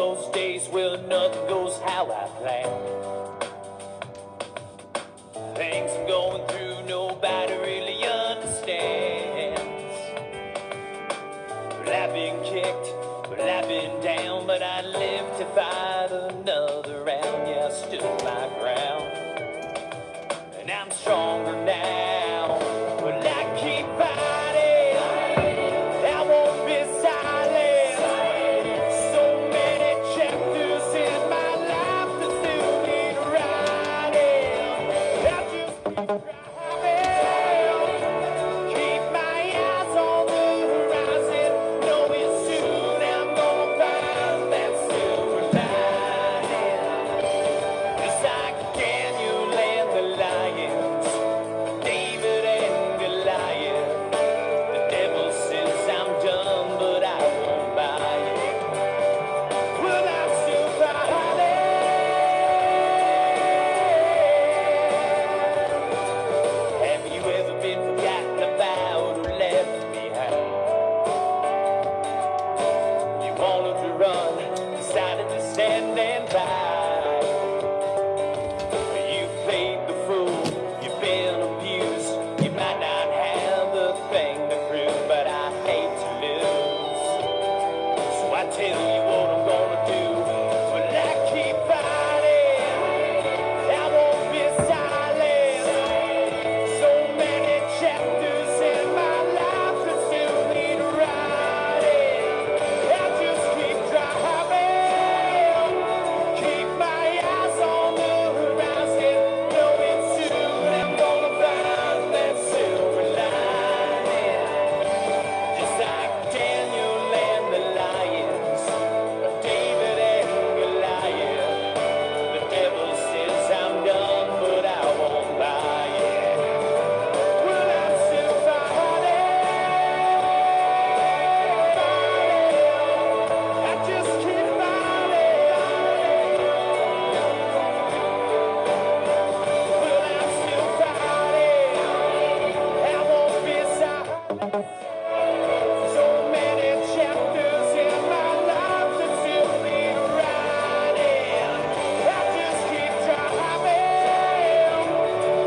those days where nothing goes how I planned. Things I'm going through, nobody really understands. Well, I've been kicked, well, I've been down, but I live to fight another round. Yeah, I stood my ground, and I'm stronger now. Well, I keep fighting, I won't be silent. So many chapters in my life that still need writing. I just keep my eyes on the horizon, knowing soon I'm gonna find that silver lining. Just like Daniel and the lions, David and Goliath. The devil says I'm done, but I won't buy it. Well, I'm still fighting. Have you ever been forgotten about or left behind? You wanted to run, decided to stand and fight. You played the fool, you've been abused. You might not have the thing to prove, but I hate to lose. So I tell you what I'm gonna do. Well, I keep fighting, I won't be silent. So many chapters in my life that still need writing. I just keep driving, keep my eyes on the horizon, knowing soon I'm gonna find that silver lining. Just like Daniel and the lions, David and Goliath. The devil says I'm done, but I won't buy it. Well, I'm still fighting. I just keep fighting. Well, I'm still fighting. I won't be silent. So many chapters in my life that still need writing. I just keep driving,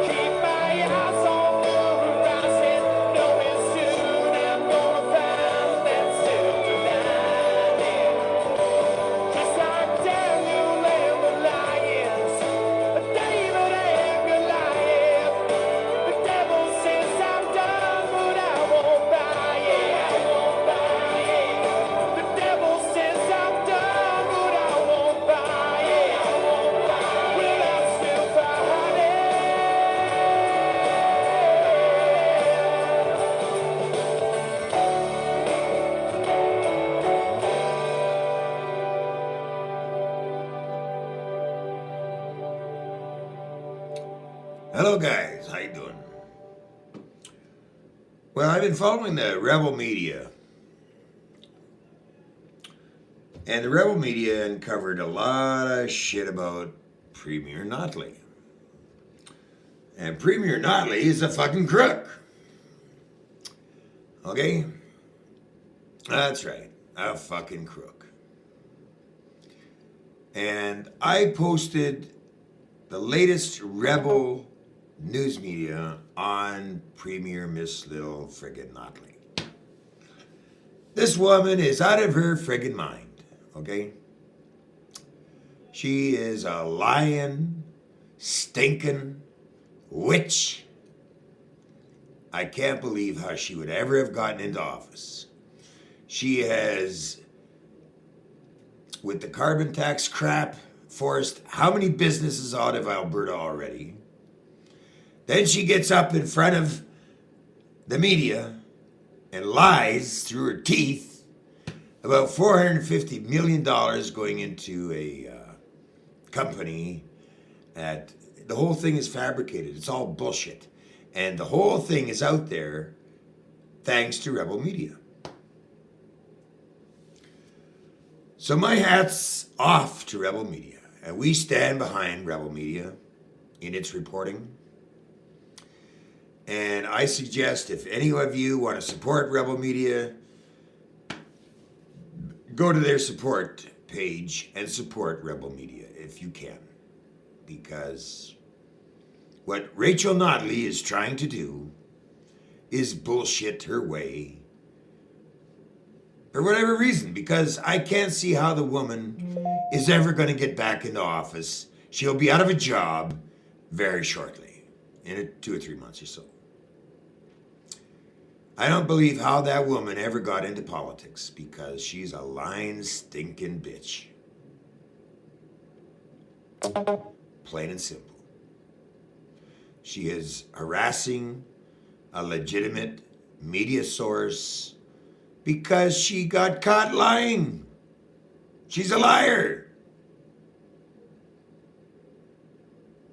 keep my eyes on the horizon, knowing soon I'm gonna find that silver lining. Just like Daniel and the lions, David and Goliath. The devil says I'm done, but I won't buy it. I won't buy it. The devil says I'm done, but I won't buy it. I won't buy it. Well, I'm still fighting. Hello guys, how you doing? Well, I've been following the Rebel Media. And the Rebel Media uncovered a lot of shit about Premier Notley. And Premier Notley is a fucking crook. Okay? That's right, a fucking crook. And I posted the latest Rebel news media on Premier Miss Little friggin' Notley. This woman is out of her friggin' mind, okay? She is a lying, stinking witch. I can't believe how she would ever have gotten into office. She has, with the carbon tax crap, forced how many businesses out of Alberta already? Then she gets up in front of the media and lies through her teeth about $450 million going into a company that the whole thing is fabricated. It's all bullshit. And the whole thing is out there thanks to Rebel Media. So my hat's off to Rebel Media. And we stand behind Rebel Media in its reporting. And I suggest if any of you want to support Rebel Media, go to their support page and support Rebel Media if you can. Because what Rachel Notley is trying to do is bullshit her way for whatever reason, because I can't see how the woman is ever going to get back into office. She'll be out of a job very shortly, in 2 or 3 months or so. I don't believe how that woman ever got into politics, because she's a lying, stinking bitch. Plain and simple. She is harassing a legitimate media source because she got caught lying. She's a liar.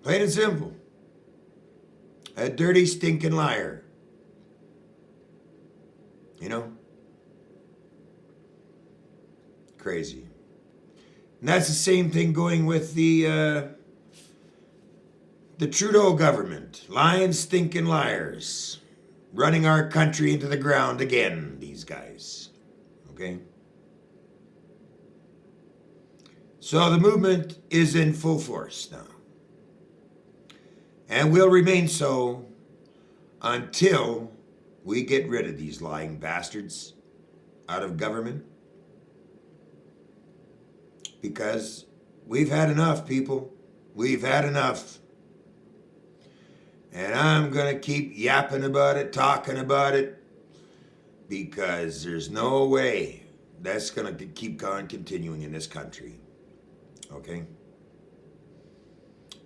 Plain and simple. A dirty, stinking liar. You know? Crazy. And that's the same thing going with the Trudeau government. Lying, stinking liars. Running our country into the ground again, these guys. Okay? So the movement is in full force now. And will remain so until we get rid of these lying bastards out of government. Because we've had enough, people. We've had enough. And I'm going to keep yapping about it, talking about it, because there's no way that's going to keep on continuing in this country. Okay?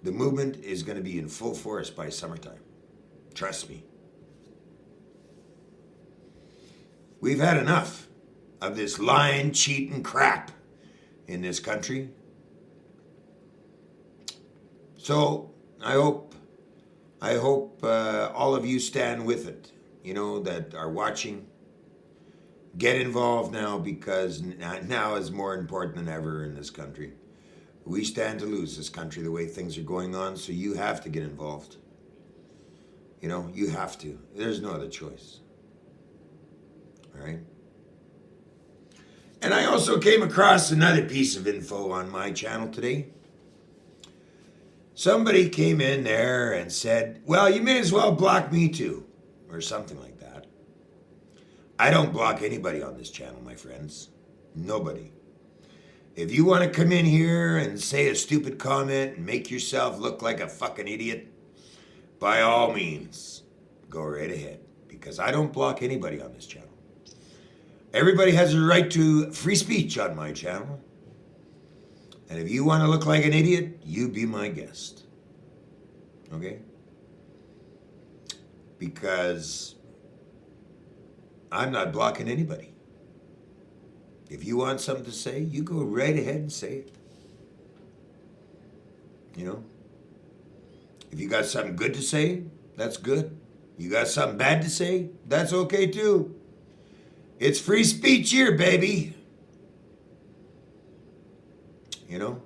The movement is going to be in full force by summertime. Trust me. We've had enough of this lying, cheating crap in this country. So I hope all of you stand with it, you know, that are watching. Get involved now, because now is more important than ever in this country. We stand to lose this country the way things are going on, so you have to get involved. You know, you have to. There's no other choice. All right? And I also came across another piece of info on my channel today. Somebody came in there and said, well, you may as well block me too, or something like that. I don't block anybody on this channel, my friends. Nobody. If you want to come in here and say a stupid comment and make yourself look like a fucking idiot, by all means, go right ahead. Because I don't block anybody on this channel. Everybody has a right to free speech on my channel. And if you want to look like an idiot, you be my guest. Okay? Because I'm not blocking anybody. If you want something to say, you go right ahead and say it. You know? If you got something good to say, that's good. You got something bad to say, that's okay too. It's free speech here, baby. You know?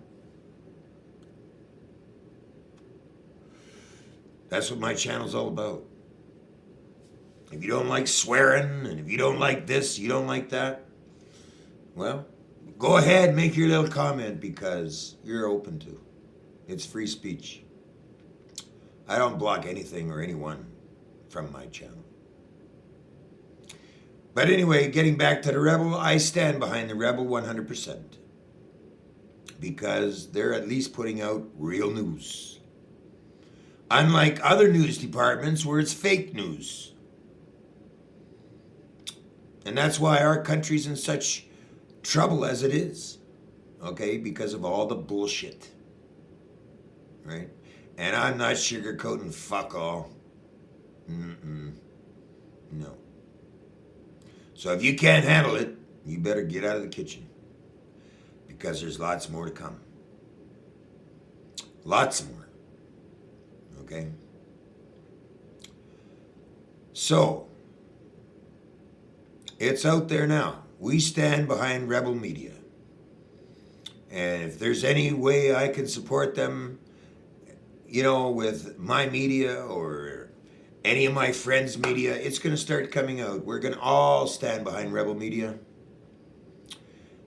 That's what my channel's all about. If you don't like swearing, and if you don't like this, you don't like that, well, go ahead, make your little comment, because you're open to. It's free speech. I don't block anything or anyone from my channel. But anyway, getting back to the Rebel, I stand behind the Rebel 100%. Because they're at least putting out real news. Unlike other news departments where it's fake news. And that's why our country's in such trouble as it is. Okay? Because of all the bullshit. Right? And I'm not sugarcoating fuck all. No. So if you can't handle it, you better get out of the kitchen. Because there's lots more to come. Lots more. Okay? So, it's out there now. We stand behind Rebel Media. And if there's any way I can support them, you know, with my media or any of my friends' media, it's going to start coming out. We're going to all stand behind Rebel Media.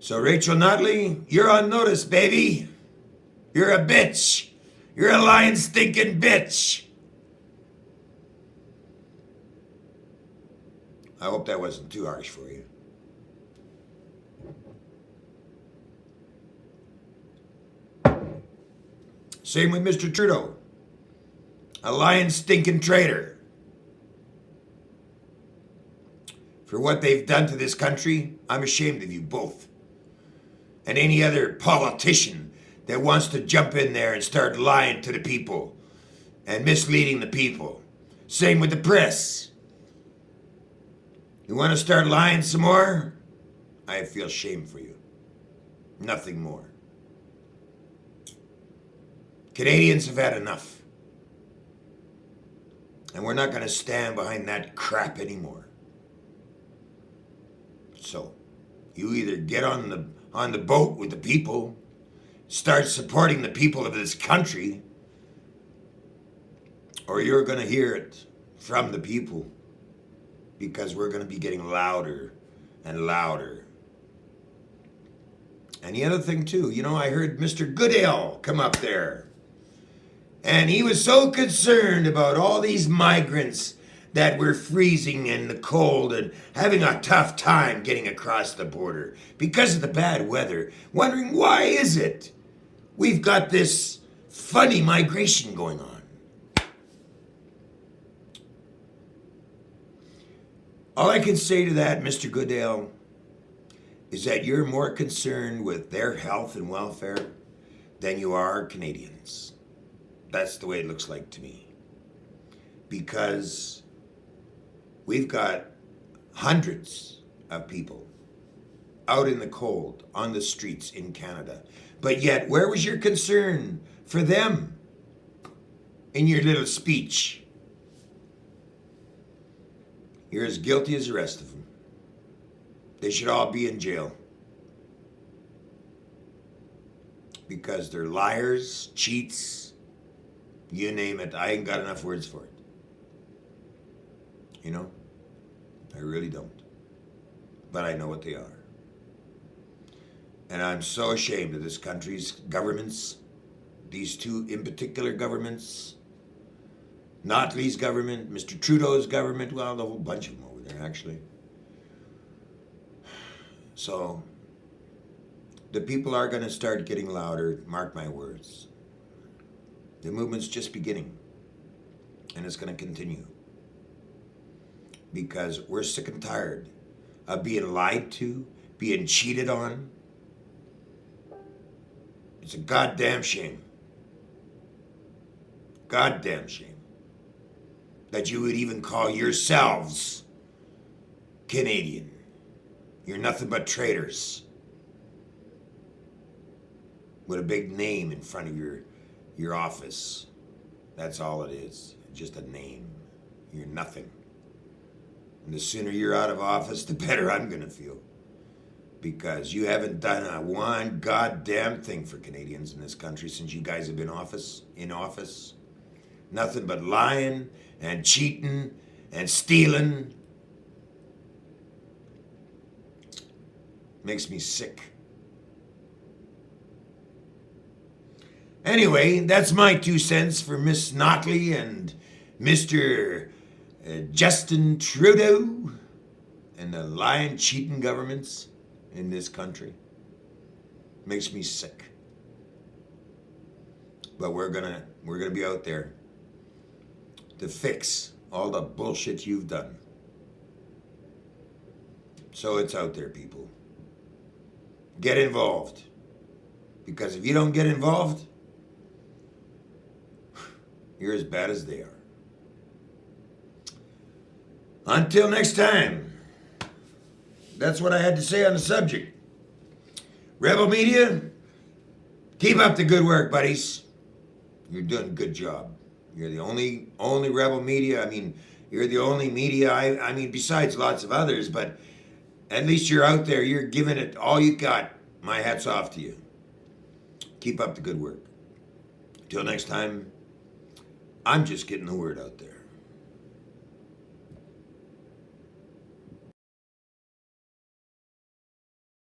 So Rachel Notley, you're on notice, baby. You're a bitch. You're a lying stinking bitch. I hope that wasn't too harsh for you. Same with Mr. Trudeau. A lying stinking traitor. For what they've done to this country, I'm ashamed of you both. And any other politician that wants to jump in there and start lying to the people and misleading the people. Same with the press. You want to start lying some more? I feel shame for you. Nothing more. Canadians have had enough. And we're not going to stand behind that crap anymore. So, you either get on the boat with the people, start supporting the people of this country, or you're going to hear it from the people, because we're going to be getting louder and louder. And the other thing too, I heard Mr. Goodale come up there, and he was so concerned about all these migrants that were freezing in the cold and having a tough time getting across the border because of the bad weather, wondering why is it we've got this funny migration going on. All I can say to that, Mr. Goodale, is that you're more concerned with their health and welfare than you are Canadians. That's the way it looks like to me. Because we've got hundreds of people out in the cold, on the streets in Canada. But yet, where was your concern for them in your little speech? You're as guilty as the rest of them. They should all be in jail. Because they're liars, cheats, you name it. I ain't got enough words for it. I really don't. But I know what they are. And I'm so ashamed of this country's governments, these two in particular governments, Notley's government, Mr. Trudeau's government, well, the whole bunch of them over there, actually. So, the people are going to start getting louder, mark my words. The movement's just beginning, and it's going to continue. Because we're sick and tired of being lied to, being cheated on. It's a goddamn shame. Goddamn shame. That you would even call yourselves Canadian. You're nothing but traitors. With a big name in front of your office. That's all it is. Just a name. You're nothing. And the sooner you're out of office, the better I'm going to feel. Because you haven't done a one goddamn thing for Canadians in this country since you guys have been in office. Nothing but lying and cheating and stealing. Makes me sick. Anyway, that's my 2 cents for Miss Notley and Mr. Justin Trudeau and the lying, cheating governments in this country. Makes me sick. But we're gonna be out there to fix all the bullshit you've done. So it's out there, people. Get involved. Because if you don't get involved, you're as bad as they are. Until next time, that's what I had to say on the subject. Rebel Media, keep up the good work, buddies. You're doing a good job. You're the only Rebel Media. You're the only media, besides lots of others, but at least you're out there. You're giving it all you got. My hat's off to you. Keep up the good work. Till next time, I'm just getting the word out there.